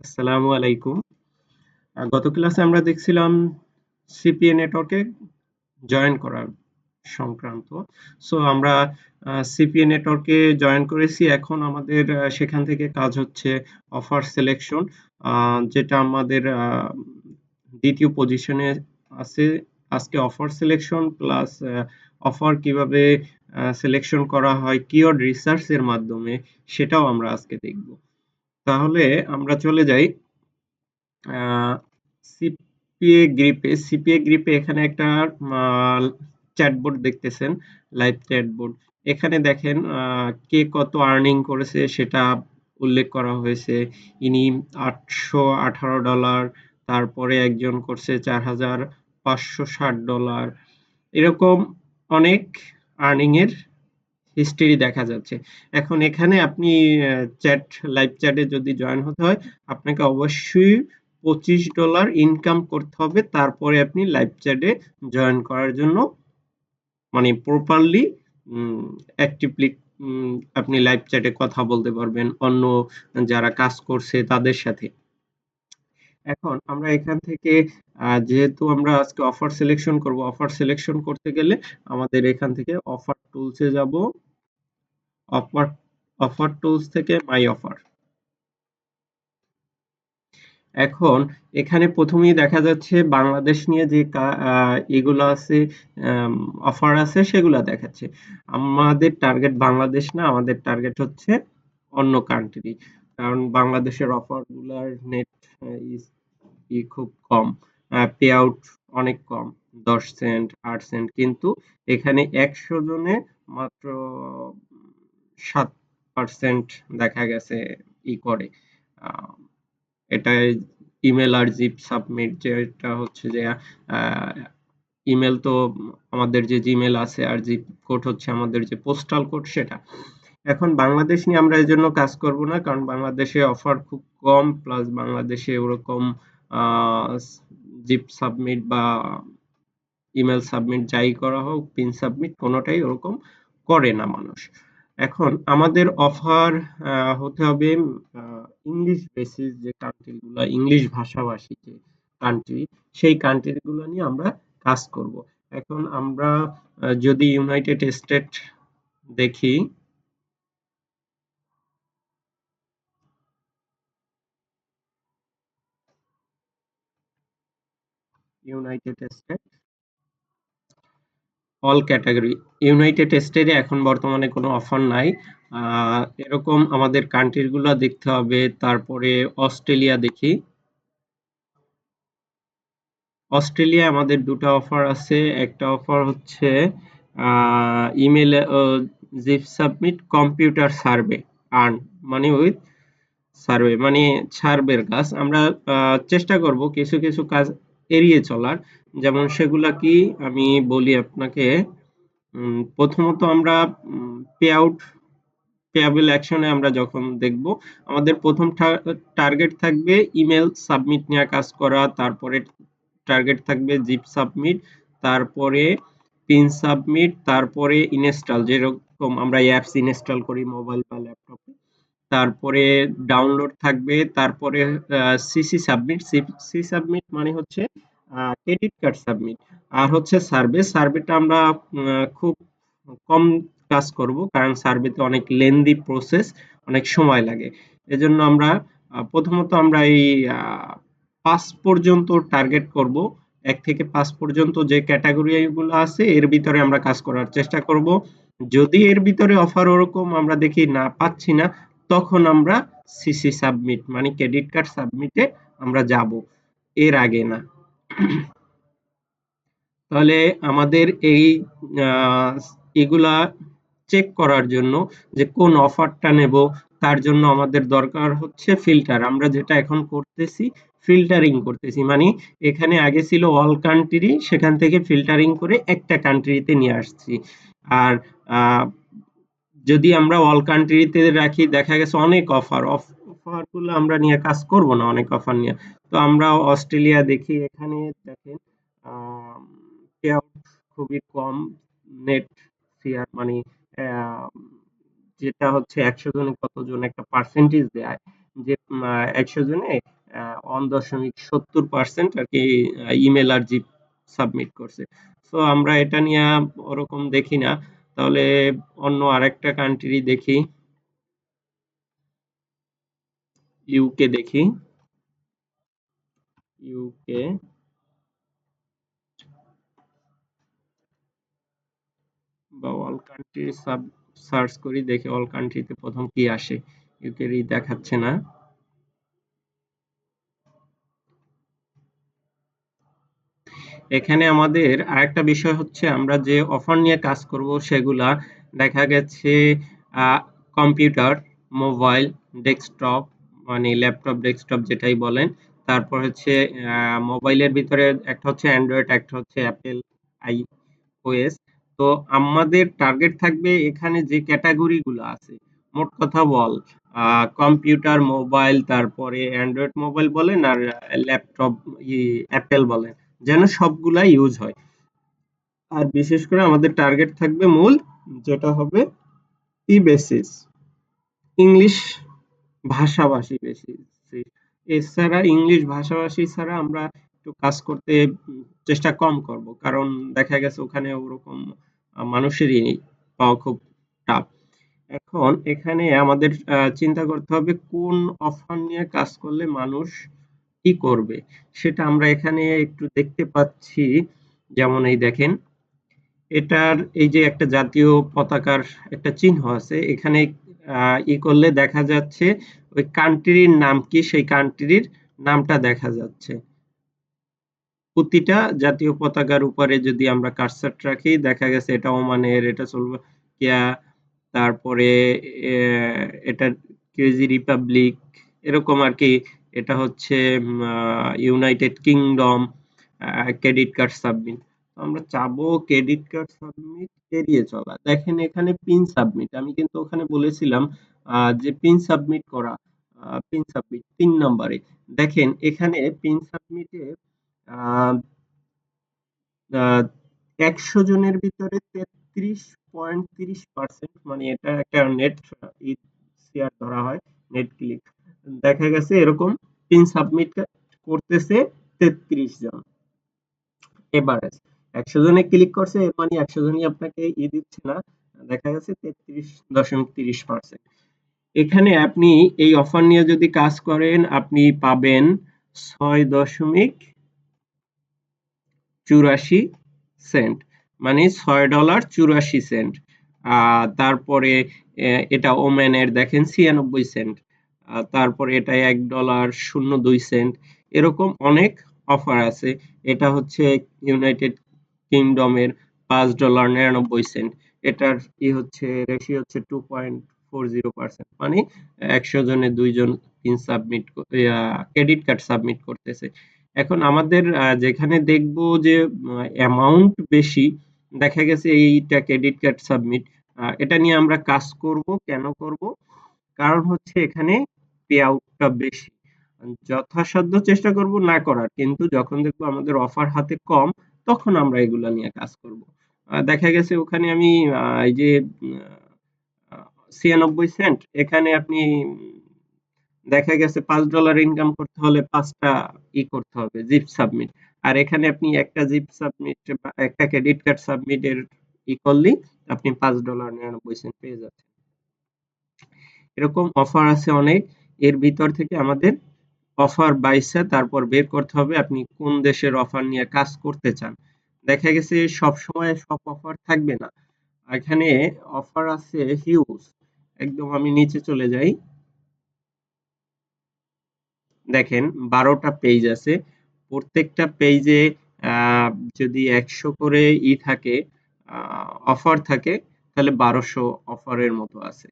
আসসালামু আলাইকুম। গত ক্লাসে আমরা দেখছিলাম সিপিএ নেটওয়ার্কে জয়েন করার সংক্রান্ত। সো আমরা সিপিএ নেটওয়ার্কে জয়েন করেছি। এখন আমাদের সেখান থেকে কাজ হচ্ছে অফার সিলেকশন, যেটা আমাদের দ্বিতীয় পজিশনে আছে। আজকে অফার সিলেকশন প্লাস অফার কিভাবে সিলেকশন করা হয় কিওয়ার্ড রিসার্চ এর মাধ্যমে, সেটাও আমরা আজকে দেখব। তাহলে আমরা চলে যাই সিপিএ গ্রিপে এখানে একটা চ্যাটবোর্ড দেখতেছেন, লাইভ চ্যাটবোর্ড। এখানে দেখেন কে কত আর্নিং করেছে সেটা উল্লেখ করা হয়েছে। ইনি $818, তারপরে একজন করছে $4,560, এরকম অনেক আর্নিং এর হিস্ট্রি দেখা যাচ্ছে। এখন এখানে আপনি লাইভ চ্যাটে যদি জয়েন হতে হয়, আপনাকে অবশ্যই $25 ইনকাম করতে হবে, তারপরে আপনি লাইভ চ্যাটে জয়েন করার জন্য মানে প্রপারলি অ্যাক্টিভলি আপনি লাইভ চ্যাটে কথা বলতে পারবেন অন্য যারা কাজ করছে তাদের সাথে। এখন আমরা এখান থেকে যেহেতু আমরা আজকে অফার সিলেকশন করব, অফার সিলেকশন করতে গেলে আমাদের এখান থেকে অফার টুলসে যাব। অফার অফার টুলস থেকে মাই অফার। এখন এখানে প্রথমেই দেখা যাচ্ছে বাংলাদেশ নিয়ে যে এগুলো আছে, অফার আছে সেগুলা দেখাচ্ছে। আমাদের টার্গেট বাংলাদেশ না, আমাদের টার্গেট হচ্ছে অন্য কান্ট্রি। কারণ বাংলাদেশের অফার গুলার নেট খুব কম, পে আউট অনেক কম, 10 সেন্ট 8 সেন্ট, কিন্তু এখানে 100 জনে মাত্র 7% দেখা গেছে করে। আহ, এটাই ইমেল আর জিপ সাবমিট, যেটা হচ্ছে যে ইমেল তো আমাদের যে জিমেল আছে, আর জিপ কোড হচ্ছে আমাদের যে পোস্টাল কোড সেটা। এখন বাংলাদেশ নিয়ে আমরা এই জন্য কাজ করব না, কারণ বাংলাদেশে অফার খুব কম, প্লাস বাংলাদেশে ওরকম জিপ সাবমিট বা ইমেল সাবমিট যাই করা হোক, পিন সাবমিট কোনোটাই ওরকম করে না মানুষ। এখন আমাদের অফার হতে হবে ইংলিশ বেসিস, যে কান্ট্রিগুলো ইংলিশ ভাষাভাষী যে কান্ট্রি, সেই কান্ট্রিগুলো নিয়ে আমরা কাজ করব। এখন আমরা যদি ইউনাইটেড স্টেট দেখি, United state all category, United স্টেটে এখন বর্তমানে কোনো অফার নাই। এরকম আমাদের কান্ট্রিগুলো দেখতে হবে। তারপরে অস্ট্রেলিয়া দেখি, অস্ট্রেলিয়া আমাদের দুটো অফার আছে। একটা অফার হচ্ছে email zip submit computer survey earn, মানে উইথ সার্ভে, মানে সার্ভের কাজ। আমরা চেষ্টা করব কিছু কিছু কাজ এড়িয়ে চলার। যেমন সেগুলা কি আমি বলি আপনাকে। প্রথমত আমরা পে আউট পেয়াবল অ্যাকশনে আমরা যখন দেখব, আমাদের প্রথম টার্গেট থাকবে ইমেল সাবমিট নিয়ে কাজ করা, তারপরে টার্গেট থাকবে জিপ সাবমিট, তারপরে পিন সাবমিট, তারপরে ইনস্টল, যেরকম আমরা অ্যাপস ইনস্টল করি মোবাইল বা ল্যাপটপে, তারপরে ডাউনলোড থাকবে, তারপরে সিসি সাবমিট। সি সাবমিট মানে হচ্ছে ক্রেডিট কার্ড সাবমিট। আর হচ্ছে সার্ভেটা আমরা খুব কম কাজ করব, কারণ সার্ভেতে অনেক লেন্দি প্রসেস, অনেক সময় লাগে। এজন্য আমরা প্রথমত আমরা এই 5 পর্যন্ত টার্গেট করব। 1 থেকে 5 পর্যন্ত যে ক্যাটাগরি গুলো আছে এর ভিতরে আমরা কাজ করার চেষ্টা করব। যদি এর ভিতরে অফার ওরকম আমরা দেখি না পাচ্ছি না, তখন আমরা সিসি সাবমিট মানে ক্রেডিট কার্ড সাবমিটে আমরা যাব, এর আগে না। তাহলে আমাদের এই এগুলা চেক করার জন্য যে কোন অফারটা নেব, তার জন্য আমাদের দরকার হচ্ছে ফিল্টার। আমরা যেটা এখন করতেছি, ফিল্টারিং করতেছি, মানে এখানে আগে ছিল অল কান্ট্রি, সেখান থেকে ফিল্টারিং করে একটা কান্ট্রিতে নিয়ে আসছি। আর যদি আমরা অল কান্ট্রিতে রাখি, দেখা গেছে অনেক অফারগুলো আমরা নিয়ে কাজ করব না, অনেক অফার নিয়ে। তো আমরা অস্ট্রেলিয়া দেখি, এখানে দেখেন পেআউট খুবই কম, নেট শেয়ার মানে যেটা হচ্ছে 100 জনে কতজন একটা পার্সেন্টেজ দেয়, যে ১০০ জনে ১.৭০% আর কি ইমেল আর জিপ সাবমিট করছে। সো আমরা এটা নিয়ে ওরকম দেখি না। তাহলে অন্য আরেকটা কান্ট্রি দেখি, ইউকে দেখি। ইউকে বা অল কান্ট্রি সার্চ করি, দেখি অল কান্ট্রিতে প্রথম কি আসে। ইউকেরই দেখাচ্ছে না। এখানে আমাদের আরেকটা বিষয় হচ্ছে আমরা যে অফার নিয়ে কাজ করব সেগুলা দেখা গেছে কম্পিউটার, মোবাইল, ডেস্কটপ, মানে ল্যাপটপ ডেস্কটপ যেটাই বলেন। তারপর হচ্ছে মোবাইলের ভিতরে একটা হচ্ছে অ্যান্ড্রয়েড, একটা হচ্ছে অ্যাপেল আইওএস। তো আমাদের টার্গেট থাকবে এখানে যে ক্যাটাগরি গুলো আছে, মোট কথা বল কম্পিউটার, মোবাইল, তারপরে অ্যান্ড্রয়েড মোবাইল বলেন আর ল্যাপটপ অ্যাপেল বলেন, যেন সবগুলা ইউজ হয়। আর বিশেষ করে আমাদের টার্গেট থাকবে মূল, যেটা হবে ই বেসিস, ইংলিশ ভাষাভাষী বেশি। এছাড়া ইংলিশ ভাষাভাষী ছাড়া আমরা একটু কাজ করতে চেষ্টা কম করব, কারণ দেখা গেছে ওখানে ওরকম মানুষেরই পাওয়া খুব টাফ। এখন এখানে আমাদের চিন্তা করতে হবে কোন অফার নিয়ে কাজ করলে মানুষ কি করবে, সেটা আমরা এখানে একটু দেখতে পাচ্ছি। যেমন এই দেখেন, এটার এই যে একটা জাতীয় পতাকার একটা চিহ্ন আছে এখানে, করলে দেখা যাচ্ছে ওই কান্ট্রির নাম কি, সেই কান্ট্রির নামটা দেখা যাচ্ছে। প্রতিটা জাতীয় পতাকার উপরে যদি আমরা কার্সার রাখি দেখা গেছে এটা ওমানের, এটা স্লোভাকিয়া, তারপরে এটা কিরগিজ রিপাবলিক, এরকম আর কি। এটা হচ্ছে United kingdom. Credit card submit, আমরা চাবো ক্রেডিট কার্ড সাবমিট এড়িয়ে চলা। দেখেন এখানে পিন সাবমিট, আমি কিন্তু ওখানে বলেছিলাম যে পিন সাবমিট করা, পিন সাবমিট ৩ নম্বরে। দেখেন এখানে পিন সাবমিটে আহ, আহ, ১০০ জনের ভিতরে ৩৩.৩০%, মানে এটা একটা নেট শেয়ার ধরা হয়, নেট ক্লিক, দেখা গেছে এরকম পিন সাবমিট করতেছে ৩৩ জন এভারেজ। ১০০ জনে ক্লিক করছে এর মানে ১০০ জনই আপনাকে দিচ্ছে না, দেখা গেছে ৩৩.৩০%। এখানে আপনি এই অফার নিয়ে যদি কাজ করেন আপনি পাবেন ৬.৮৪ মানে $৬.৮৪। তারপরে এটা ওম্যানের দেখেন ৯৬ সেন্ট। তারপরে এটা $১.০২, এরকম অনেক অফার আছে। এটা হচ্ছে ইউনাইটেড কিংডমের $৫.৯৯, এটার হচ্ছে রেশিও হচ্ছে 2.40%, মানে ১০০ জনে ২ জন pin submit credit card submit করতেছে। এখন আমাদের যেখানে দেখব যে অ্যামাউন্ট বেশি, দেখা গেছে এইটা ক্রেডিট কার্ড সাবমিট, এটা নিয়ে আমরা কাজ করব। কেন করব? কারণ হচ্ছে এখানে পে আউটটা বেশি। যথাসাধ্য চেষ্টা করব না করার, কিন্তু যখন দেখবো আমাদের অফার হাতে কম তখন আমরা এগুলা নিয়ে কাজ করব। দেখা গেছে ওখানে আমি এই যে ৯৬ সেন্ট, এখানে আপনি দেখা গেছে $৫ ইনকাম করতে হলে ৫টা করতে হবে জিপ সাবমিট। আর এখানে আপনি একটা জিপ সাবমিট বা একটা ক্রেডিট কার্ড সাবমিটের করলেই আপনি $৫.৯৯ পেয়ে যাচ্ছেন। এরকম অফার আছে অনেক। এর ভিতর থেকে আমাদের অফার বাইসা তারপর বের করতে হবে আপনি কোন দেশের অফার নিয়ে কাজ করতে চান। দেখা গেছে সব সময় সব অফার থাকবে না। এখানে অফার আছে হিউজ। একদম আমি নিচে চলে যাই, দেখেন ১২টা পেজ আছে। প্রত্যেকটা পেজে আহ, যদি ১০০ করে থাকে, অফার থাকে, তাহলে ১২০০ অফারের মতো আছে।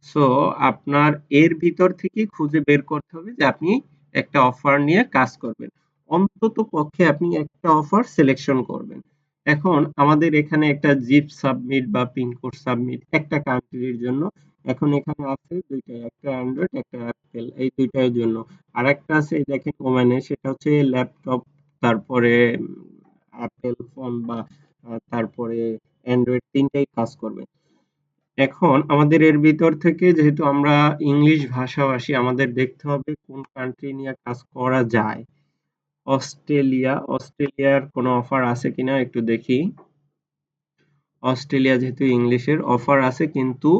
সো আপনার এর ভিতর থেকে খুঁজে বের করতে হবে যে আপনি একটা অফার নিয়ে কাজ করবেন। অন্তত পক্ষে আপনি একটা অফার সিলেকশন করবেন। এখন আমাদের এখানে একটা জিপ সাবমিট বা পিনকোড সাবমিট একটা কান্ট্রির জন্য। এখন এখানে আছে দুইটা, একটা অ্যান্ড্রয়েড একটা অ্যাপেল, এই দুইটার জন্য। আরেকটা আছে এই দেখেন ওমানে, সেটা হচ্ছে ল্যাপটপ, তারপরে অ্যাপেল ফোন বা তারপরে অ্যান্ড্রয়েড, তিনটাই কাজ করবে। এখন আমাদের এর ভিতর থেকে যেহেতু আমরা ইংলিশ ভাষাভাষী, আমাদের দেখতে হবে কোন কান্ট্রি নিয়ে কাজ করা যায়। অস্ট্রেলিয়ার কোনো অফার আছে কিনা একটু দেখি। অস্ট্রেলিয়া যেহেতু ইংলিশের অফার আছে, কিন্তু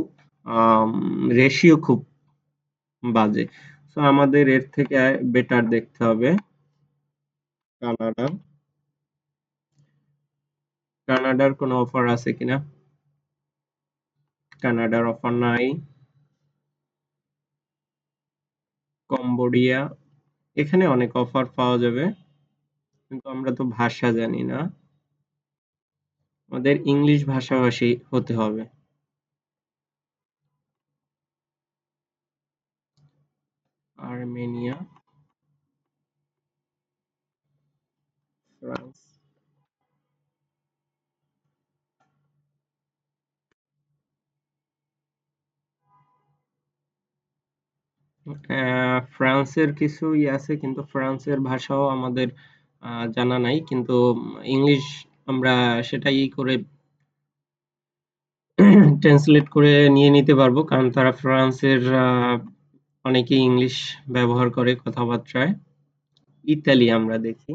রেশিও খুব বাজে। সো আমাদের এর থেকে বেটার দেখতে হবে কানাডা। কানাডার কোনো অফার আছে কিনা। কানাডার অফার নাই। কম্বোডিয়া, এখানে অনেক অফার পাওয়া যাবে, কিন্তু আমরা তো ভাষা জানি না। আমাদের ইংলিশ ভাষাভাষী হতে হবে। Armenia, France. ফ্রান্সের কিছু আছে, কিন্তু ফ্রান্সের ভাষাও আমাদের জানা নাই, কিন্তু ইংলিশ আমরা সেটাই করে ট্রান্সলেট করে নিয়ে নিতে পারবো, কারণ তারা ফ্রান্সের অনেকেই ইংলিশ ব্যবহার করে কথাবার্তায়। ইতালি আমরা দেখি।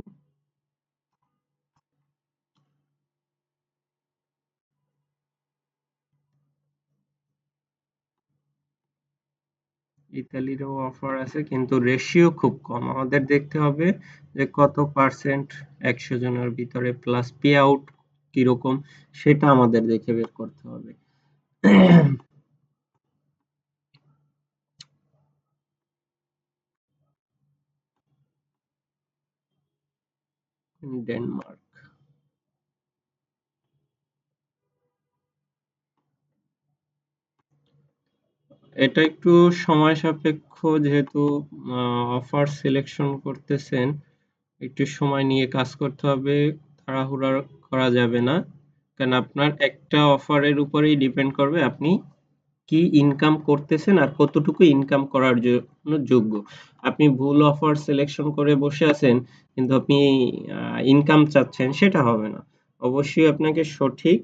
ইতালিরও অফার আছে, কিন্তু রেশিও খুব কম। আমাদের দেখতে হবে যে কত পার্সেন্ট 100 জনের ভিতরে, প্লাস পে আউট কিরকম, সেটা আমাদের দেখে বের করতে হবে। ডেনমার্ক, এটা একটু সময় সাপেক্ষ, যেহেতু অফার সিলেকশন করতেছেন, একটু সময় নিয়ে কাজ করতে হবে, তাড়াহুড়া করা যাবে না, কারণ আপনার একটা অফারের উপরেই ডিপেন্ড করবে আপনি কি ইনকাম করতেছেন আর কতটুকু ইনকাম করার জন্য যোগ্য। আপনি ভুল অফার সিলেকশন করে বসে আছেন, কিন্তু আপনি ইনকাম চাচ্ছেন, সেটা হবে না। অবশ্যই আপনাকে সঠিক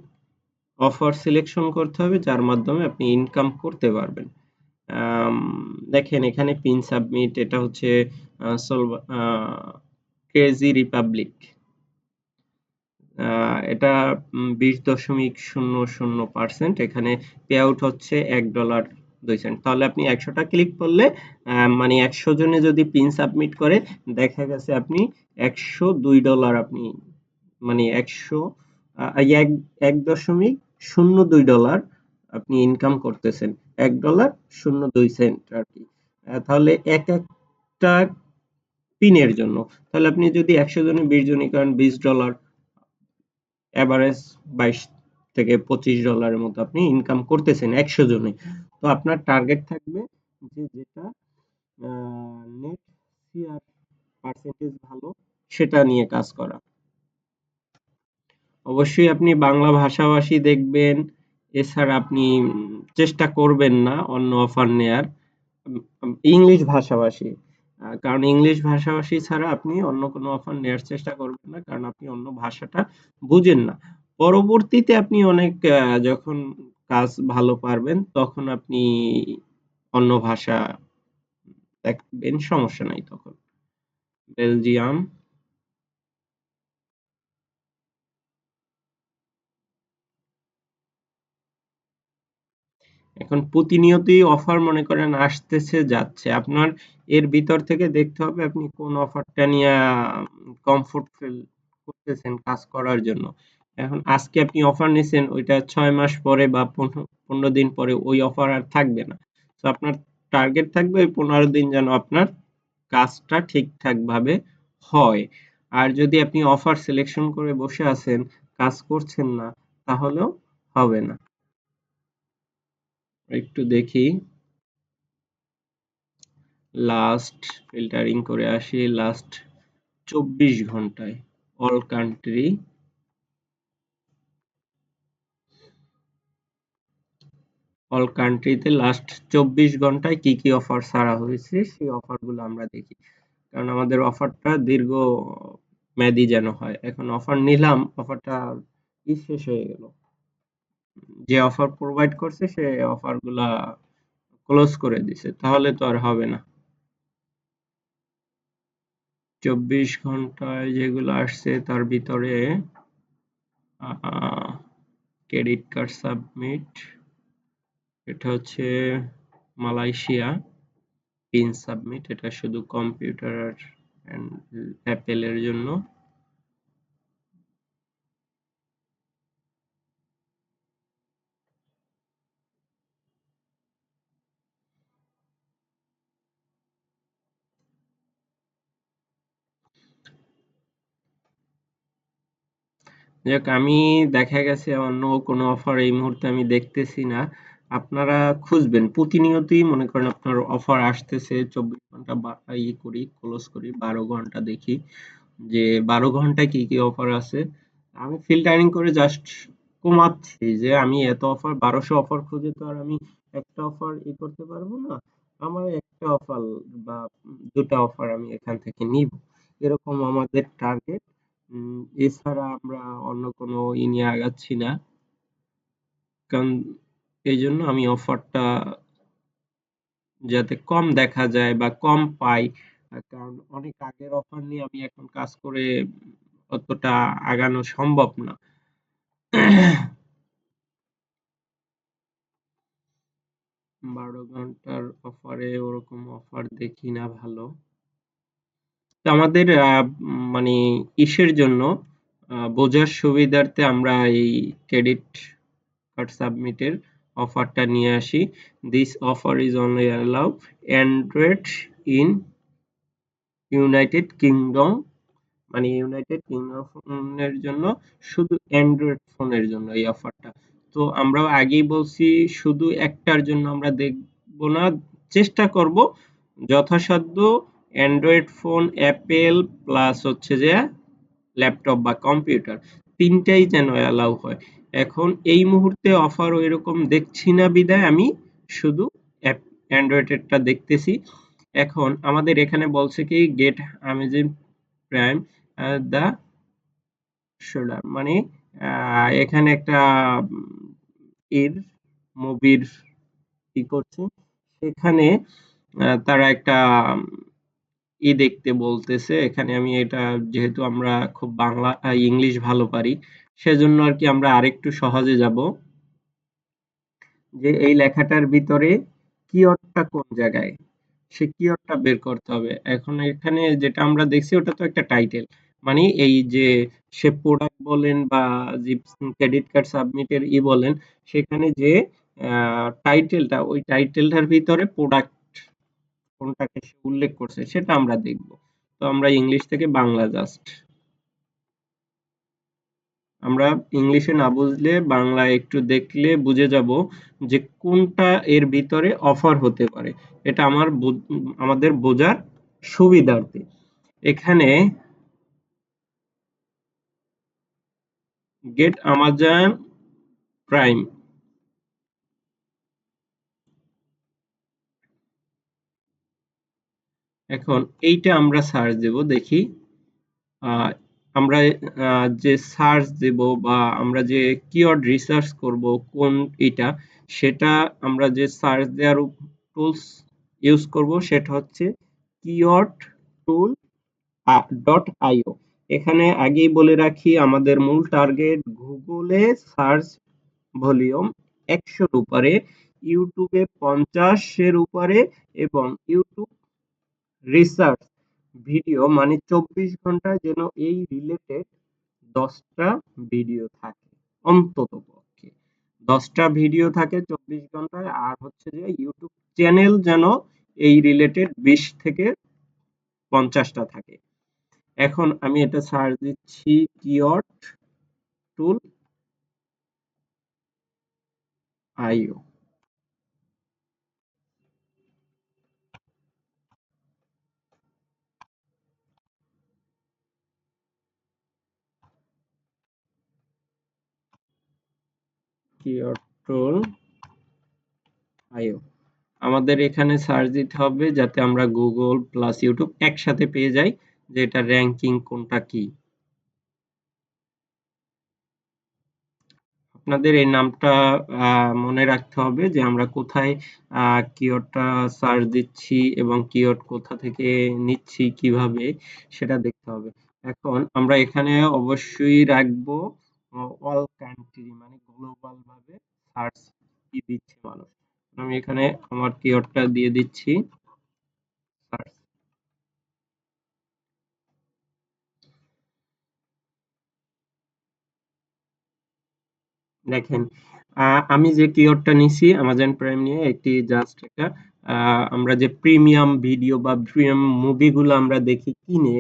অফার সিলেকশন করতে হবে যার মাধ্যমে আপনি ইনকাম করতে পারবেন। আম, দেখেন এখানে পিন সাবমিট, এটা হচ্ছে ক্রেজি রিপাবলিক। এটা 20.00%, এখানে পে আউট হচ্ছে $1.02। তাহলে আপনি 100টা ক্লিক করলে, মানে 100 জনে যদি পিন সাবমিট করে, দেখা গেছে আপনি $102, আপনি মানে 1.02 ডলার আপনি ইনকাম করতেছেন। $1.02 আর কি। তাহলে এক একটা পিনের জন্য, তাহলে আপনি যদি 100 জনে 20 জনই করেন, $20, এভারেজ 22 থেকে $25 মতো আপনি ইনকাম করতেছেন 100 জনে। তো আপনার টার্গেট থাকবে যে যেটা নেট সিআর পার্সেন্টেজ ভালো, সেটা নিয়ে কাজ করা। অবশ্যই আপনি বাংলা ভাষাভাষী দেখবেন, এছাড়া আপনি চেষ্টা করবেন না অন্য অফার নেয়ার। ইংলিশ ভাষাভাষী, কারণ ইংলিশ ভাষাভাষী ছাড়া আপনি অন্য কোনো অফার নেয়ার চেষ্টা করবেন না, কারণ আপনি অন্য ভাষাটা বুঝেন না। পরবর্তীতে আপনি অনেক যখন কাজ ভালো পারবেন, তখন আপনি অন্য ভাষা দেখবেন, সমস্যা নাই তখন। বেলজিয়াম, এখন প্রতিনিয়তই অফার মনে করেন আসতেছে যাচ্ছে, আপনার এর ভিতর থেকে দেখতে হবে আপনি কোন অফারটা নিয়ে কমফোর্ট ফিল করতেছেন কাজ করার জন্য। এখন আজকে আপনি অফার নিছেন, ওইটা 6 মাস পরে বা 15 দিন পরে ওই অফার আর থাকবে না। তো আপনার টার্গেট থাকবে ওই 15 দিন যেন আপনার কাজটা ঠিকঠাক ভাবে হয়। আর যদি আপনি অফার সিলেকশন করে বসে আছেন, কাজ করছেন না, তাহলেও হবে না। একটু দেখি, লাস্ট ফিল্টারিং করে আসি, লাস্ট 24 ঘন্টায় অল কান্ট্রি, অল কান্ট্রিতে লাস্ট 24 ঘন্টায় কি কি অফার ছাড়া হয়েছে, সেই অফারগুলো আমরা দেখি, কারণ আমাদের অফারটা দীর্ঘ মেয়াদি যেন হয়। এখন অফার নিলাম, অফারটা শেষ হয়ে গেল। যে অফার প্রোভাইড করছে সে অফারগুলা ক্লোজ করে দিছে, তাহলে তো আর হবে না। 24 ঘন্টায় যেগুলো আসছে তার ভিতরে ক্রেডিট কার্ড সাবমিট, এটা হচ্ছে মালয়েশিয়া। পিন সাবমিট, এটা শুধু কম্পিউটার আর অ্যাপেল এর জন্য। যাক, আমি দেখা গেছে অন্য কোনো অফার এই মুহূর্তে আমি দেখতেছি না। আপনারা খুঁজবেন প্রতিনিয়তই, মনে করেন আপনার অফার আসতেছে, 24 ঘন্টা করি, ক্লোজ করি, 12 ঘন্টা দেখি যে 12 ঘন্টায় কি কি অফার আছে। আমি ফিল্টারিং করে জাস্ট কমাচ্ছি যে আমি এত অফার, 1200 অফার খুঁজে তো আর আমি একটা অফার করতে পারবো না। আমার একটা অফার বা দুটা অফার আমি এখান থেকে নিব, এরকম আমাদের টার্গেট। এছাড়া আমরা অন্য কোনো নিয়ে আগাচ্ছি না, কারণ এই জন্য আমি অফারটা যাতে কম দেখা যায় বা কম পাই, কারণ অনেক আগের অফার নিয়ে আমি এখন কাজ করে অতটা আগানো সম্ভব না। 12 ঘন্টার অফারে ওরকম অফার দেখি না ভালো। তো আমাদের মানে ইসের জন্য বোঝার সুবিধার্থে আমরা এই ক্রেডিট কার্ড সাবমিটের অফারটা নিয়ে আসি। This offer is only allow Android in United kingdom, মানে ইউনাইটেড কিংডমের জন্য, শুধু অ্যান্ড্রয়েড ফোনের জন্য এই অফারটা। তো আমরা আগেই বলছি শুধু একটার জন্য আমরা দেখব না, চেষ্টা করব যথাসাধ্য অ্যান্ড্রয়েড ফোন, অ্যাপেল প্লাস হচ্ছে যে ল্যাপটপ বা কম্পিউটার, তিনটাই যেন অ্যালাউ হয়। এখন এই মুহূর্তে অফার ওইরকম দেখছি না বিদায় আমি শুধু অ্যান্ড্রয়েডেরটা দেখতেছি। এখন আমাদের এখানে বলছে কি গেট অ্যামাজন প্রাইম দা শোল্ডার, মানে এখানে একটা এর মুভির করছে, সেখানে তারা একটা দেখতে বলতেছে। এখানে আমি এটা, যেহেতু আমরা খুব বাংলা ইংলিশ ভালো পারি, সেজন্য আর কি আমরা আরেকটু সহজে যাব, যে এই লেখাটার ভিতরে কিওয়ার্ডটা কোন জায়গায়, সে কিওয়ার্ডটা বের করতে হবে। এখন এখানে যেটা আমরা দেখছি ওটা তো একটা টাইটেল, মানে এই যে সে প্রোডাক্ট বলেন বা যে ক্রেডিট কার্ড সাবমিটের বলেন, সেখানে যে টাইটেলটা, ওই টাইটেলটার ভিতরে প্রোডাক্ট কোনটাকে সে উল্লেখ করছে সেটা আমরা দেখব। তো আমরা ইংলিশ থেকে বাংলা জাস্ট, আমরা ইংলিশে না বুঝলে বাংলায় একটু দেখলে বুঝে যাব যে কোনটা এর ভিতরে অফার হতে পারে। এটা আমাদের বোঝার সুবিধার্থে। এখানে গেট আমাজন প্রাইম, এখন এইটা আমরা সার্চ দেব, দেখি আহ, আমরা যে সার্চ দেব বা আমরা যে কিওয়ার্ড রিসার্চ করব কোন এটা, সেটা আমরা যে সার্চ দেওয়ার টুলস ইউজ করব সেটা হচ্ছে কিওয়ার্ড টুল .io। এখানে আগেই বলে রাখি আমাদের মূল টার্গেট গুগলে সার্চ ভলিউম 100-র উপরে, ইউটিউবে 50-এর উপরে, এবং ইউটিউব রিসার্চ ভিডিও মানে 24 ঘন্টায় যেন এই রিলেটেড 10টা ভিডিও থাকে, অন্তত পক্ষে 10টা ভিডিও থাকে 24 ঘন্টায়। আর হচ্ছে যে ইউটিউব চ্যানেল যেন এই রিলেটেড 20 থেকে 50টা থাকে। এখন আমি এটা সার্চ দিচ্ছি কিওয়ার্ড টুল আইও, কিওয়ার্ড টুল আইও। আমাদের এখানে সার্চ দিতে হবে যাতে আমরা গুগল প্লাস ইউটিউব একসাথে পেয়ে যাই, যে এটা র্যাঙ্কিং কোনটা কি। আপনাদের এই নামটা মনে রাখতে হবে যে আমরা কোথায় কিওয়ার্ডটা সার্চ দিচ্ছি এবং কিওয়ার্ড কোথা থেকে নিচ্ছি কিভাবে সেটা দেখতে হবে। এখন আমরা এখানে অবশ্যই রাখবো অল কান্ট্রি, মানে গ্লোবাল ভাবে সার্চ কি দিচ্ছে মানুষ। আমি এখানে আমার কিওয়ার্ডটা দিয়ে দিচ্ছি সার্চ। দেখেন আমি যে কিওয়ার্ডটা নিছি অ্যামাজন প্রাইম নিয়ে একটি জাস্ট একটা আমরা যে প্রিমিয়াম ভিডিও বা প্রিমিয়াম মুভিগুলো আমরা দেখি কিনে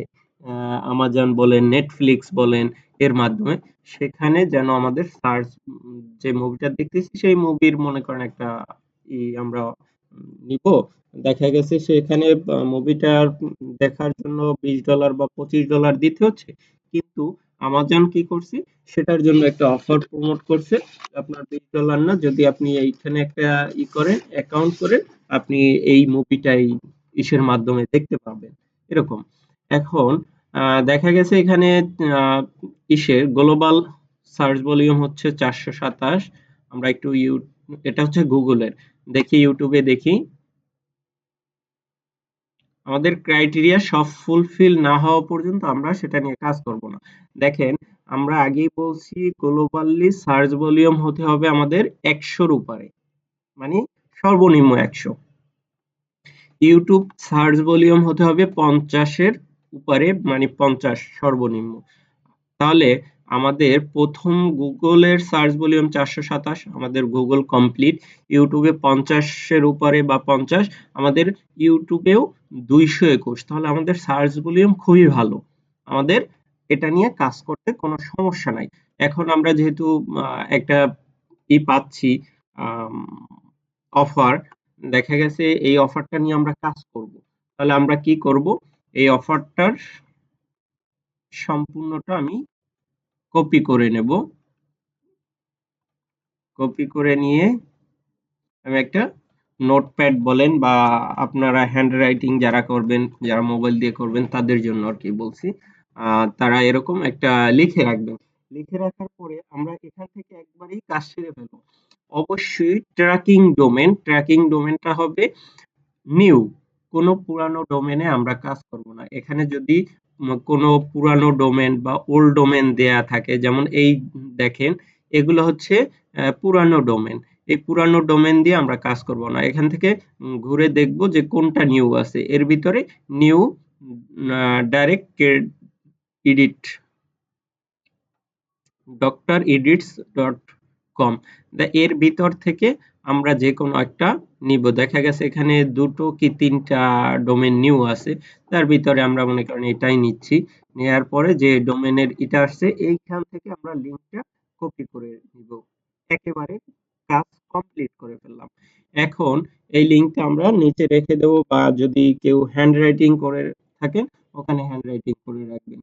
অ্যামাজন বলেন নেটফ্লিক্স বলেন এর মাধ্যমে, সেখানে যেন আমাদের সার্চ যে মুভিটা দেখতেছি সেই মুভির মনে করেন একটা আমরা নিব। দেখা গেছে সেখানে মুভিটার দেখার জন্য $20 বা $25 দিতে হচ্ছে, কিন্তু আমাজন কি করছে সেটার জন্য একটা অফার প্রমোট করছে। আপনার $20 না, যদি আপনি এইখানে একটা করেন অ্যাকাউন্ট করেন, আপনি এই মুভিটাই ইসের মাধ্যমে দেখতে পাবেন এরকম। এখন দেখা গেছে এখানে আহ, ইসের গ্লোবাল সার্চ ভলিউম হচ্ছে 427। আমরা একটু এটা হচ্ছে গুগলের, দেখি ইউটিউবে দেখি। আমাদের ক্রাইটেরিয়া সব ফুলফিল না হওয়া পর্যন্ত আমরা সেটা নিয়ে কাজ করব না। দেখেন আমরা আগেই বলছি গ্লোবালি সার্চ ভলিউম হতে হবে আমাদের 100-র উপরে, মানে সর্বনিম্ন 100। ইউটিউব সার্চ ভলিউম হতে হবে 50-এর উপরে, মানে 50 সর্বনিম্ন। তাহলে আমাদের প্রথম গুগলের সার্চ ভলিউম 427, আমাদের গুগল কমপ্লিট। ইউটিউবে 50-এর উপরে বা 50, আমাদের ইউটিউবেও 221, তাহলে আমাদের সার্চ ভলিউম খুবই ভালো, আমাদের এটা নিয়ে কাজ করতে কোনো সমস্যা নাই। এখন আমরা যেহেতু একটা পাচ্ছি অফার, দেখা গেছে এই অফারটা নিয়ে আমরা কাজ করব, তাহলে আমরা কি করব, এই অফারটার সম্পূর্ণটা আমি কপি করে নেব। কপি করে নিয়ে আমি একটা নোটপ্যাড বলেন বা আপনারা হ্যান্ড রাইটিং যারা করবেন, যারা মোবাইল দিয়ে করবেন তাদের জন্য আর কি বলছি, তারা এরকম একটা লিখে রাখবেন। লিখে রাখার পরে আমরা এখান থেকে একবারেই কাজ সেরে ফেলবো। অবশ্যই ট্র্যাকিং ডোমেনটা হবে নিউ, কোনো পুরানো ডোমেনে আমরা কাজ করব না। এখানে যদি কোনো পুরানো ডোমেন বা ওল্ড ডোমেন দেয়া থাকে, যেমন এই দেখেন এগুলো হচ্ছে পুরানো ডোমেন, এই পুরানো ডোমেন দিয়ে আমরা কাজ করব না। এখান থেকে ঘুরে দেখব যে কোনটা নিউ আছে, এর ভিতরে নিউ ডাইরেক্ট এডিট drEdits.com, এর ভিতর থেকে আমরা যে কোনো একটা নিব। দেখা গেছে এখানে দুটো কি তিনটা ডোমেন নিউ আছে, তার ভিতরে আমরা মনে করেন এটাই নিচ্ছি। নেয়ার পরে যে ডোমেনের এটা আসছে এইখান থেকে আমরা লিংকটা কপি করে নিব, একেবারে কাজ কমপ্লিট করে ফেললাম। এখন এই লিংকটা আমরা নিচে রেখে দেব, বা যদি কেউ হ্যান্ড রাইটিং করে থাকেন ওখানে হ্যান্ড রাইটিং করে রাখবেন।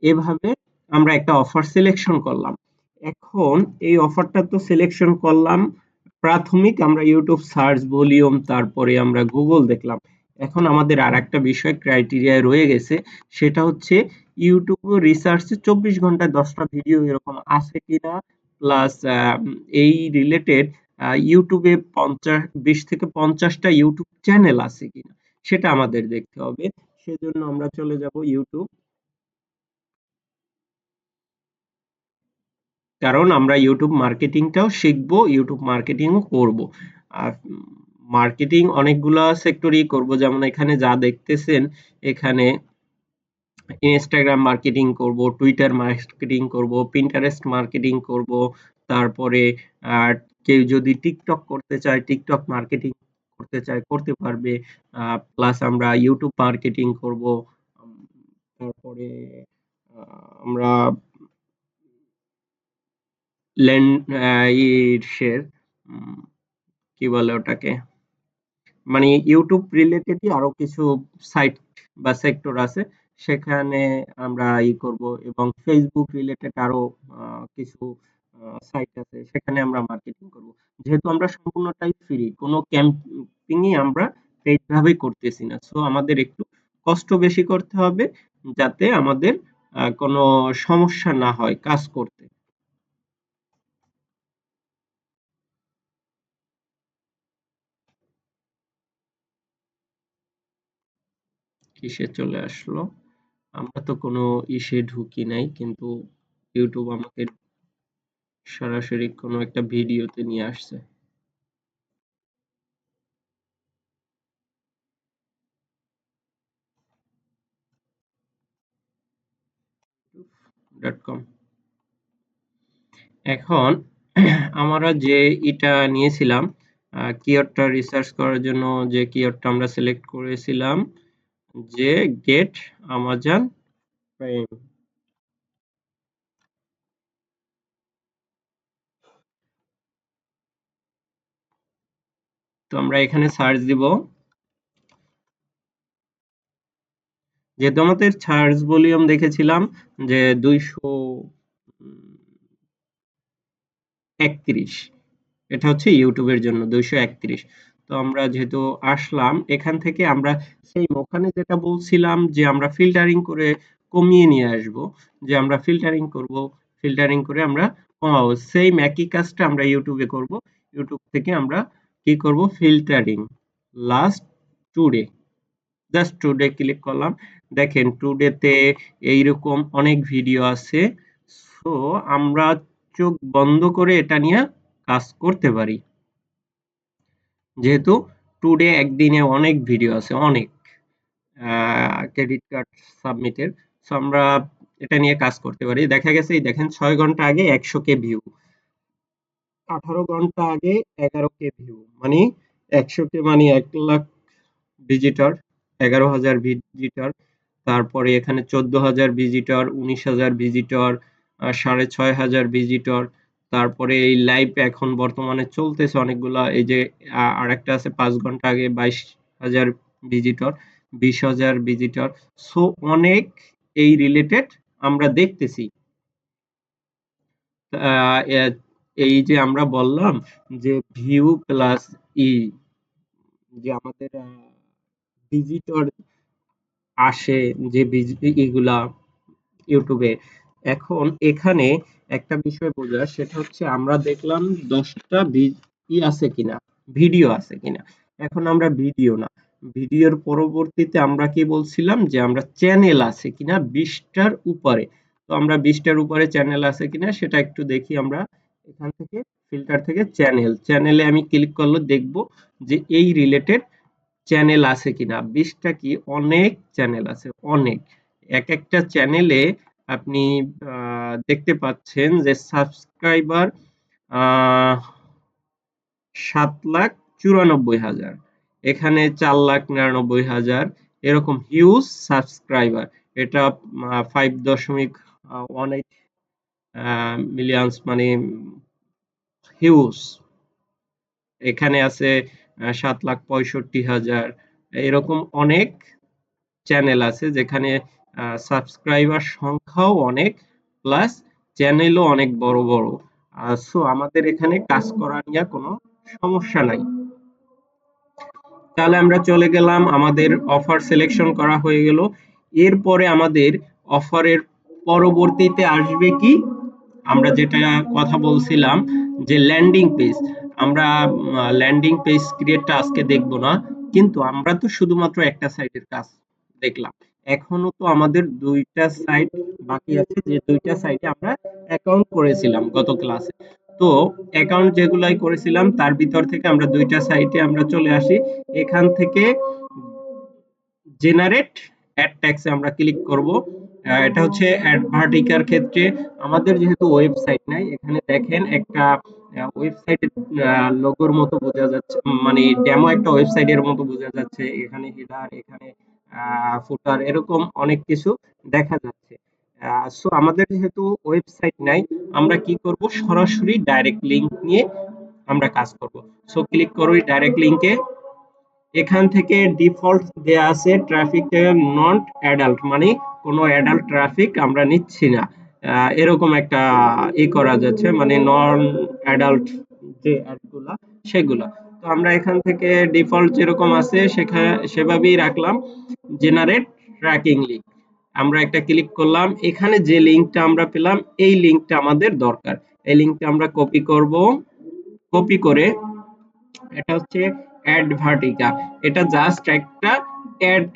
এভাবে আমরা একটা অফার সিলেকশন করলাম। এখন এই অফারটা তো সিলেকশন করলাম প্রাথমিক, আমরা ইউটিউব সার্চ ভলিউম, তারপরে আমরা গুগল দেখলাম। এখন আমাদের আর একটা বিষয় ক্রাইটেরিয়ায় রয়ে গেছে, সেটা হচ্ছে ইউটিউব রিসার্চে 24 ঘন্টায় 10টা ভিডিও এরকম আছে কিনা, প্লাস এই রিলেটেড ইউটিউবে 20 থেকে 50টা ইউটিউব চ্যানেল আছে কিনা সেটা আমাদের দেখতে হবে। সেজন্য আমরা চলে যাব ইউটিউব, কারণ আমরা ইউটিউব মার্কেটিংটাও শিখবো, ইউটিউব মার্কেটিংও করব। আর মার্কেটিং অনেকগুলা সেক্টরেই করব, যেমন এখানে যা দেখতেছেন, এখানে ইনস্টাগ্রাম মার্কেটিং করব, টুইটার মার্কেটিং করব, পিন্টারেস্ট মার্কেটিং করব, তারপরে আর কেউ যদি টিকটক করতে চায়, টিকটক মার্কেটিং করতে চায় করতে পারবে, প্লাস আমরা ইউটিউব মার্কেটিং করব। তারপরে আমরা ল্যান্ড শের কি বলে ওটাকে, মানে ইউটিউব রিলেটেডই আরো কিছু সাইট বা সেক্টর আছে, সেখানে আমরা করব, এবং ফেসবুক রিলেটেড আরো কিছু সাইট আছে, সেখানে আমরা মার্কেটিং করব। যেহেতু আমরা সম্পূর্ণটাই ফ্রি, কোনো ক্যাম্পিংই আমরা পেইড ভাবে করতেছি না, সো আমাদের একটু কষ্ট বেশি করতে হবে যাতে আমাদের কোনো সমস্যা না হয় কাজ করতে। কিসে চলে আসলো? আমরা তো কোনো ইসে ঢুকি নাই, কিন্তু ইউটিউব আমাকে সরাসরি কোনো একটা ভিডিওতে নিয়ে আসছে। youtube.com। এখন আমরা যে এটা নিয়েছিলাম, কিওয়ার্ডটা রিসার্চ করার জন্য, যে কিওয়ার্ডটা আমরা সিলেক্ট করেছিলাম, যে গেট আমাজন প্রাইম। তো আমরা এখানে সার্চ দিব। যেহেতু আমাদের সার্চ ভলিউম দেখেছিলাম যে 231, এটা হচ্ছে ইউটিউবের জন্য 231। তো আমরা যেহেতু আসলাম, এখান থেকে আমরা সেই ওখানে যেটা বলছিলাম যে আমরা ফিল্টারিং করে কমিয়ে নিয়ে আসব, যে আমরা ফিল্টারিং করব, ফিল্টারিং করে আমরা কমাবো, সেই একই কাজটা আমরা ইউটিউবে করব। ইউটিউব থেকে আমরা কি করব, filtering last today, just today click করলাম। দেখেন টুডেতে এইরকম অনেক ভিডিও আছে। সো আমরা চোখ বন্ধ করে এটা নিয়ে কাজ করতে পারি, যেহেতু টুডে একদিনে অনেক ভিডিও আছে, অনেক ক্রেডিট কার্ড সাবমিটের। সো আমরা এটা নিয়ে কাজ করতে পারি। দেখা গেছে এই দেখেন 6 ঘন্টা আগে 100K ভিউ, 18 ঘন্টা আগে 11K ভিউ, মানে 100K মানে 1 লাখ ভিজিটর, 11,000 ভিজিটর। তারপরে এখানে 14,000 ভিজিটর, 19,000 ভিজিটর, 6,500 ভিজিটর। তারপরে এই লাইভ এখন বর্তমানে চলতেছে অনেকগুলা, এই যে আরেকটা আছে 5 ঘন্টা আগে 22,000 ভিজিটর, 20,000 ভিজিটর। সো অনেক এই রিলেটেড আমরা দেখতেছি। আহ, এ- এই যে আমরা বললাম যে ভিউ প্লাস ই, যে আমাদের ভিজিটর আসে, যে এগুলা ইউটিউবে। এখন এখানে একটা বিষয় বোঝার, সেটা হচ্ছে আমরা দেখলাম 10টা আছে কিনা, ভিডিও আছে কিনা। এখন আমরা ভিডিও না, ভিডিওর পরবর্তীতে আমরা কি বলছিলাম যে আমরা চ্যানেল আছে কিনা 20টার উপরে। তো আমরা 20টার উপরে চ্যানেল আছে কিনা সেটা একটু দেখি। আমরা এখান থেকে ফিল্টার থেকে চ্যানেলে আমি ক্লিক করলে দেখব যে এই রিলেটেড চ্যানেল আছে কিনা। 20টা কি, অনেক চ্যানেল আছে, অনেক। এক একটা চ্যানেলে আপনি দেখতে পাচ্ছেন যে সাবস্ক্রাইবার 7,94,000, এখানে 4,99,000, এরকম হিউজ সাবস্ক্রাইবার। এটা 5.18 মিলিয়নস, মানে হিউজ। এখানে আছে 7,65,000, এরকম অনেক চ্যানেল আছে যেখানে সাবস্ক্রাইবার সংখ্যাও অনেক, প্লাস চ্যানেলও অনেক বড় বড়। সো আমাদের এখানে কাজ করা নিয়ে কোনো সমস্যা নাই। তাহলে আমরা চলে গেলাম, আমাদের অফার সিলেকশন করা হয়ে গেল। এরপরে আমাদের অফারের পরবর্তীতে আসবে কি, আমরা যেটা কথা বলছিলাম যে ল্যান্ডিং পেজ। আমরা ল্যান্ডিং পেজ ক্রিয়েটটা আজকে দেখব না, কিন্তু আমরা তো শুধুমাত্র একটা সাইটের কাজ দেখলাম। এখনো তো আমাদের 2টা সাইট বাকি আছে, যে 2টা সাইটে আমরা অ্যাকাউন্ট করেছিলাম গত ক্লাসে। তো অ্যাকাউন্ট যেগুলাই করেছিলাম তার ভিতর থেকে আমরা 2টা সাইটে আমরা চলে আসি। এখান থেকে জেনারেট অ্যাড ট্যাগসে আমরা ক্লিক করব। এটা হচ্ছে অ্যাড ভার্টিকার ক্ষেত্রে। আমাদের যেহেতু ওয়েবসাইট নাই, এখানে দেখেন একটা ওয়েবসাইটের লোগোর মতো বোঝা যাচ্ছে, মানে ডেমো একটা ওয়েবসাইটের মতো বোঝা যাচ্ছে। এখানে হেডার, এখানে ফুটার, এরকম অনেক কিছু দেখা যাচ্ছে। সো আমাদের যেহেতু ওয়েবসাইট নাই, আমরা কি করব, সরাসরি ডাইরেক্ট লিংক নিয়ে আমরা কাজ করব। সো ক্লিক করব ডাইরেক্ট লিংকে। এখান থেকে ডিফল্ট দেয়া আছে ট্রাফিক নট অ্যাডাল্ট, মানে কোনো অ্যাডাল্ট ট্রাফিক আমরা নিচ্ছি না, এরকম একটা করা যাচ্ছে, মানে নন অ্যাডাল্ট যে অ্যাডগুলা সেগুলা। তো আমরা এখান থেকে ডিফল্ট যেরকম আছে সেখানে সেভাবেই রাখলাম। জেনারেট ট্র্যাকিং লিংক আমরা একটা ক্লিক করলাম। এখানে যে লিংকটা আমরা পেলাম এই লিংকটা আমাদের দরকার। এই লিংকটা আমরা কপি করব। কপি করে এটা হচ্ছে অ্যাড ভার্টিকা, এটা জাস্ট একটা অ্যাড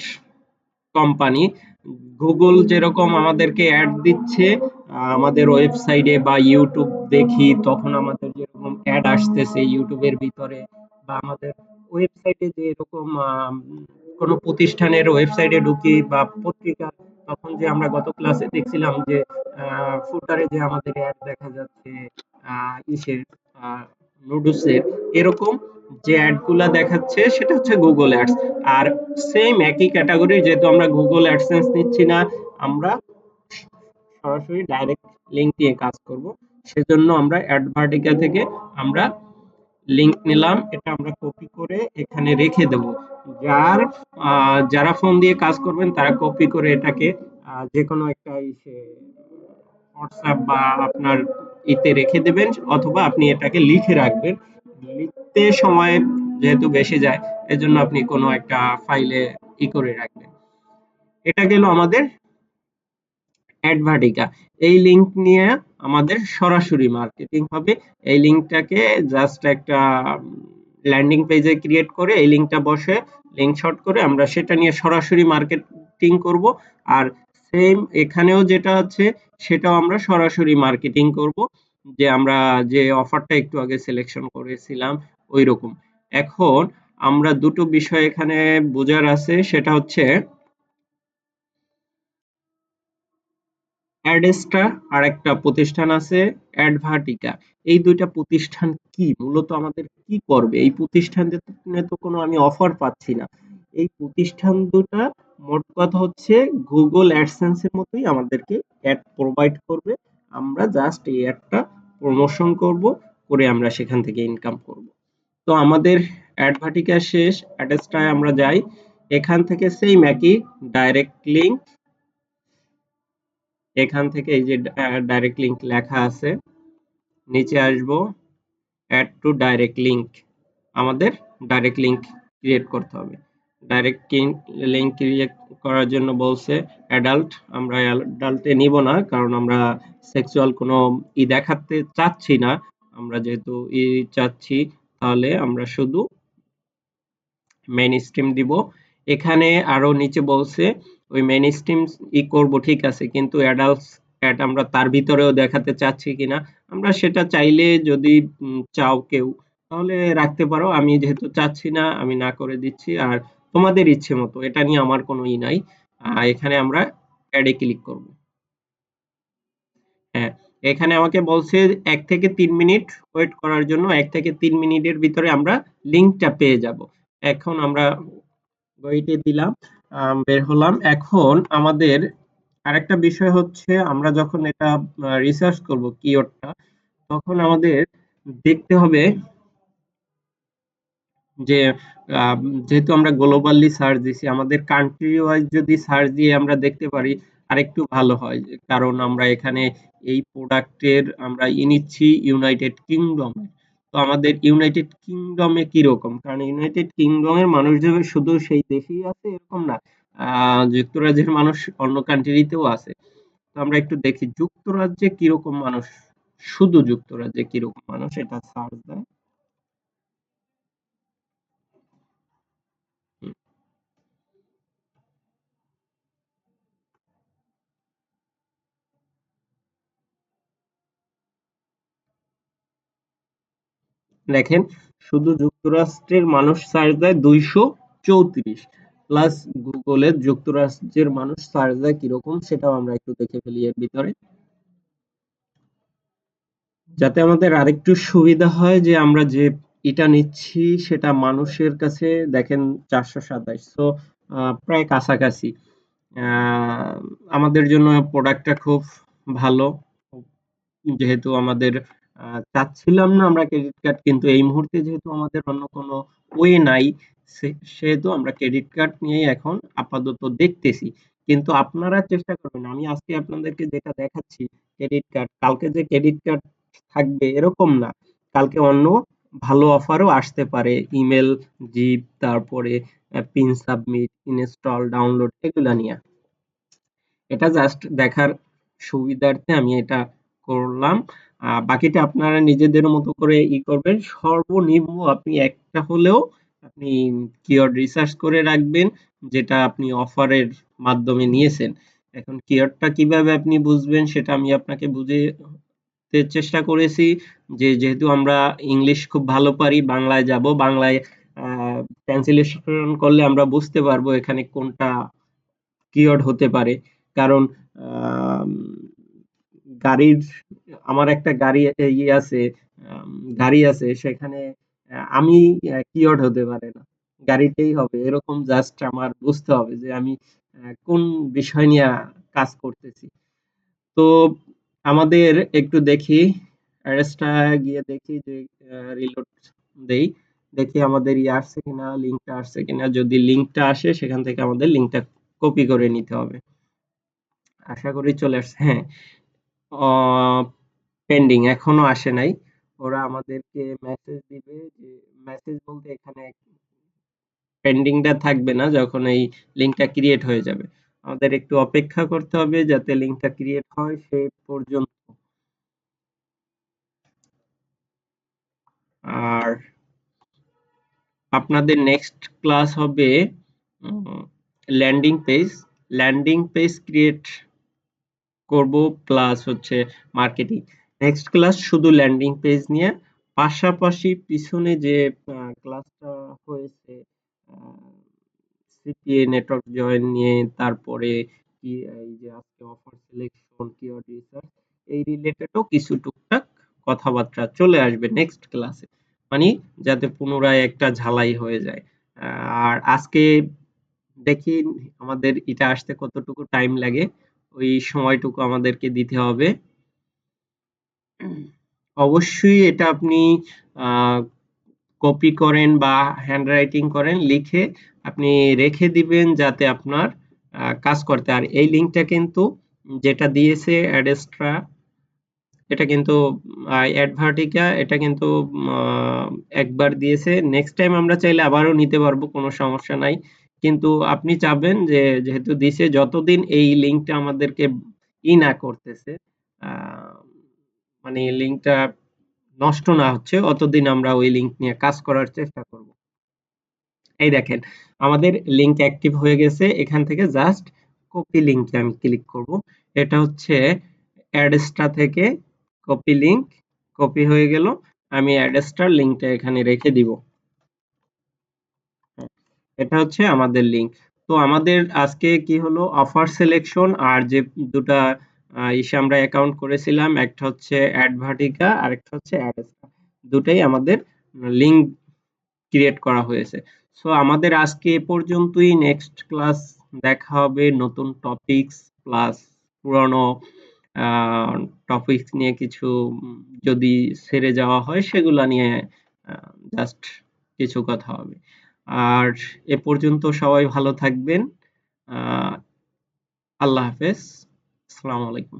কোম্পানি। গুগল যেরকম আমাদেরকে অ্যাড দিচ্ছে আমাদের ওয়েবসাইটে বা ইউটিউব দেখি তখন আমাদের যেরকম অ্যাড আসতেছে ইউটিউবের ভিতরে বা আমাদের ওয়েবসাইটে যে এরকম কোনো প্রতিষ্ঠানের ওয়েবসাইটে ঢুকি বা পত্রিকা তখন যে আমরা গত ক্লাসে দেখছিলাম যে ফুটারে যে আমাদের অ্যাড দেখা যাচ্ছে ইসের নুডলসের এরকম যে অ্যাড গুলা দেখাচ্ছে সেটা হচ্ছে গুগল অ্যাডস। আর সেম একই ক্যাটাগরির যেহেতু আমরা গুগল অ্যাডসেন্স নিচ্ছি না, আমরা সরাসরি ডাইরেক্ট লিঙ্ক দিয়ে কাজ করব। সেজন্য আমরা অ্যাডভার্টিকা থেকে আমরা লিঙ্ক নিলাম, এটা আমরা কপি করে এখানে রেখে দেব। যারা ফোন দিয়ে কাজ করবেন তারা কপি করে এটাকে যে কোনো একটা ইসে হোয়াটসঅ্যাপ বা আপনার ইতে রেখে দেবেন অথবা আপনি এটাকে লিখে রাখবেন। লিখতে সময় যেহেতু বেশি যায় এজন্য আপনি কোনো একটা ফাইলে করে রাখবেন। এটা গেল আমাদের অ্যাডভার্টিকা। এই লিঙ্ক নিয়ে আমাদের সরাসরি মার্কেটিং হবে। এই লিঙ্কটাকে জাস্ট একটা ল্যান্ডিং পেজে ক্রিয়েট করে এই লিঙ্কটা বসে লিঙ্ক শর্ট করে আমরা সেটা নিয়ে সরাসরি মার্কেটিং করব। আর সেম এখানেও যেটা আছে সেটাও আমরা সরাসরি মার্কেটিং করব, যে আমরা যে অফারটা একটু আগে সিলেকশন করেছিলাম ওই রকম। এখন আমরা দুটো বিষয় এখানে বোঝার আছে, সেটা হচ্ছে অ্যাডেস্টা আর একটা প্রতিষ্ঠান আছে অ্যাডভার্টিকা। এই দুইটা প্রতিষ্ঠান কি মূলত আমাদের কি করবে? এই প্রতিষ্ঠান তো কোনো আমি অফার পাচ্ছি না। এই প্রতিষ্ঠান দুটা মোট কথা হচ্ছে গুগল অ্যাডসেন্স এর মতোই আমাদেরকে অ্যাড প্রোভাইড করবে। আমরা জাস্ট এই অ্যাডটা প্রমোশন করব, করে আমরা সেখান থেকে ইনকাম করব। তো আমাদের অ্যাডভার্টিকা শেষ, অ্যাডেস্টায় আমরা যাই। এখান থেকে সেম একই ডাইরেক্ট লিংক, এখান থেকে এই যে ডাইরেক্ট লিংক লেখা আছে, নিচে আসব, অ্যাড টু ডাইরেক্ট লিংক। আমাদের ডাইরেক্ট লিংক ক্রিয়েট করতে হবে। ডাইরেক্ট লিংক ক্রিয়েট করার জন্য বলছে অ্যাডাল্ট, আমরা অ্যাডাল্টে নিব না কারণ আমরা সেক্সুয়াল কোনো দেখাতে চাচ্ছি না। আমরা যেহেতু চাচ্ছি তাহলে আমরা শুধু মেইন স্ট্রিম দিব। এখানে আরো নিচে বলছে ওই মেইন স্ট্রিম করব, ঠিক আছে, কিন্তু অ্যাডাল্টস অ্যাড আমরা তার ভিতরেও দেখাতে চাচ্ছি কিনা। আমরা সেটা চাইলে যদি চাও কেউ তাহলে রাখতে পারো, আমি যেহেতু চাচ্ছি না আমি না করে দিচ্ছি। আর তোমাদের ইচ্ছে মতো, এটা নিয়ে আমার কোনো নাই। এখানে আমরা অ্যাডে ক্লিক করব। হ্যাঁ, এখানে আমাকে বলছে ১ থেকে ৩ মিনিট ওয়েট করার জন্য। ১ থেকে ৩ মিনিটের ভিতরে আমরা লিংকটা পেয়ে যাব। এখন আমরা ওয়েটে দিলাম, বের হলাম। এখন আমাদের আরেকটা বিষয় হচ্ছে আমরা যখন এটা রিসার্চ করব কিওয়ার্ডটা, তখন আমাদের দেখতে হবে যে যেহেতু আমরা গ্লোবালি সার্চ দিছি, আমাদের কান্ট্রি ওয়াইজ যদি সার্চ দিয়ে আমরা দেখতে পারি আরেকটু ভালো হয়। কারণ আমরা এখানে এই প্রোডাক্টের আমরা নিচ্ছি ইউনাইটেড কিংডম। তো আমাদের ইউনাইটেড কিংডমে কিরকম, কারণ ইউনাইটেড কিংডমের মানুষ যে শুধু সেই দেশেই আছে এরকম না, যুক্তরাজ্যের মানুষ অন্য কান্ট্রিতেও আছে। তো আমরা একটু দেখি যুক্তরাজ্যে কিরকম মানুষ, শুধু যুক্তরাজ্যে কিরকম মানুষ এটা সার্চ দেয়। হুম, দেখেন শুধু যুক্তরাষ্ট্রের মানুষ সার্চ দেয় ২৩৪, প্লাস গুগলে যুক্তরাজ্যের মানুষ সার্চ দেয় কিরকম সেটাও আমরা একটু দেখে ফেলি এর ভিতরে, যাতে আমাদের আরেকটু সুবিধা হয় যে আমরা যে এটা নিচ্ছি সেটা মানুষের কাছে দেখেন ৪২৭, তো প্রায় কাছাকাছি। আহ, আমাদের জন্য প্রোডাক্টটা খুব ভালো, যেহেতু আমাদের চাচ্ছিলাম না আমরা ক্রেডিট কার্ড, কিন্তু এই মুহূর্তে যেহেতু আমাদের অন্য কোনো ওয়ে নাই, সেহেতু আমরা ক্রেডিট কার্ড নিয়েই এখন আপাতত দেখতেছি। কিন্তু আপনারা চেষ্টা করবেন, আমি আজকে আপনাদেরকে যেটা দেখাচ্ছি ক্রেডিট কার্ড, কালকে যে ক্রেডিট কার্ড থাকবে এরকম না। কালকে অন্য ভালো অফারও আসতে পারে, ইমেল, জিপ, তারপরে পিন সাবমিট, ইনস্টল, ডাউনলোড এগুলা নিয়ে। এটা জাস্ট দেখার সুবিধার্থে আমি এটা করলাম। বাকিটা আপনারা নিজেদের মতো করে করবেন। সর্বনিম্ন আপনি একটা হলেও আপনি কিওয়ার্ড রিসার্চ করে রাখবেন যেটা আপনি অফারের মাধ্যমে নিয়েছেন। এখন কিওয়ার্ডটা কিভাবে আপনি বুঝবেন সেটা আমি আপনাকে বুঝাতে চেষ্টা করেছি যে যেহেতু আমরা ইংলিশ খুব ভালো পারি, বাংলায় যাব, বাংলায় ট্রান্সলেশন করলে আমরা বুঝতে পারবো এখানে কোনটা কিওয়ার্ড হতে পারে। কারণ আম, গাড়ির আমার একটা গাড়ি ইয়ে আছে, আম, গাড়ি আছে সেখানে আমি কিওয়ার্ড হতে পারে না, গাড়িতেই হবে, এরকম জাস্ট আমার বুঝতে হবে যে আমি কোন বিষয় নিয়ে কাজ করতেছি। তো আমাদের একটু দেখি, অ্যারেস্টা গিয়ে দেখি যে রিলোড দেই, দেখি আমাদের ইয়ে আসছে কিনা, লিঙ্কটা আসছে কিনা। যদি লিঙ্কটা আসে সেখান থেকে আমাদের লিঙ্কটা কপি করে নিতে হবে। আশা করি চলে আসছে। হ্যাঁ, পেন্ডিং এখনো আসে নাই। ওরা আমাদেরকে মেসেজ দিবে যে, মেসেজ বলতে এখানে পেন্ডিংটা থাকবে না যখন এই লিঙ্কটা ক্রিয়েট হয়ে যাবে। আমাদের একটু অপেক্ষা করতে হবে যাতে লিঙ্কটা ক্রিয়েট হয় সেই পর্যন্ত। আর আপনাদের নেক্সট ক্লাস হবে landing page. Landing page create করব প্লাস হচ্ছে মার্কেটিং। নেক্সট ক্লাস শুধু ল্যান্ডিং পেজ নিয়ে, পাশাপাশি পিছনে যে ক্লাসটা হয়েছে সিপিএ নেটওয়ার্ক জয়েন নিয়ে, তারপরে কি এই যে আজকে অফার সিলেকশন, কিওয়ার্ড রিসার্চ, এই রিলেটেডও কিছু টুকটাক কথাবার্তা চলে আসবে নেক্সট ক্লাসে, মানে যাতে পুনরায় একটা ঝালাই হয়ে যায়। আর আজকে দেখি আমাদের এটা আসতে কতটুকু টাইম লাগে, ওই সময়টুকু আমাদেরকে দিতে হবে। অবশ্যই এটা আপনি কপি করেন বা হ্যান্ড রাইটিং করেন, লিখে আপনি রেখে দিবেন যাতে আপনার কাজ করতে। আর এই লিঙ্কটা কিন্তু যেটা দিয়েছে অ্যাডেস্ট্রা, এটা কিন্তু অ্যাডভার্টিকা, এটা কিন্তু একবার দিয়েছে, নেক্সট টাইম আমরা চাইলে আবারও নিতে পারবো, কোনো সমস্যা নাই। কিন্তু আপনি চাবেন যে যেহেতু দিছে, যতদিন এই লিঙ্কটা আমাদেরকে না করতেছে, আহ, মানে লিঙ্কটা নষ্ট না হচ্ছে, অতদিন আমরা ওই লিঙ্ক নিয়ে কাজ করার চেষ্টা করব। এই দেখেন আমাদের লিঙ্ক অ্যাক্টিভ হয়ে গেছে, এখান থেকে জাস্ট কপি লিঙ্কে আমি ক্লিক করব। এটা হচ্ছে অ্যাডস্টা থেকে কপি লিঙ্ক, কপি হয়ে গেল। আমি অ্যাডস্টার লিঙ্কটা এখানে রেখে দিব। হ্যাঁ, এটা হচ্ছে আমাদের লিঙ্ক। তো আমাদের আজকে কি হলো, অফার সিলেকশন আর যে দুটা ইসে আমরা অ্যাকাউন্ট করেছিলাম, একটা হচ্ছে অ্যাডভার্টিকা আর একটা হচ্ছে অ্যাডস্টা, দুটাই আমাদের লিঙ্ক ক্রিয়েট করা হয়েছে। সো আমাদের আজকে এ পর্যন্তই। নেক্সট ক্লাস দেখা হবে নতুন টপিকস প্লাস পুরানো টপিকস নিয়ে, কিছু যদি ছেড়ে যাওয়া হয় সেগুলা নিয়ে জাস্ট কিছু কথা হবে। আর এ পর্যন্ত সবাই ভালো থাকবেন। আহ আল্লাহ হাফেজ, আসসালামু আলাইকুম।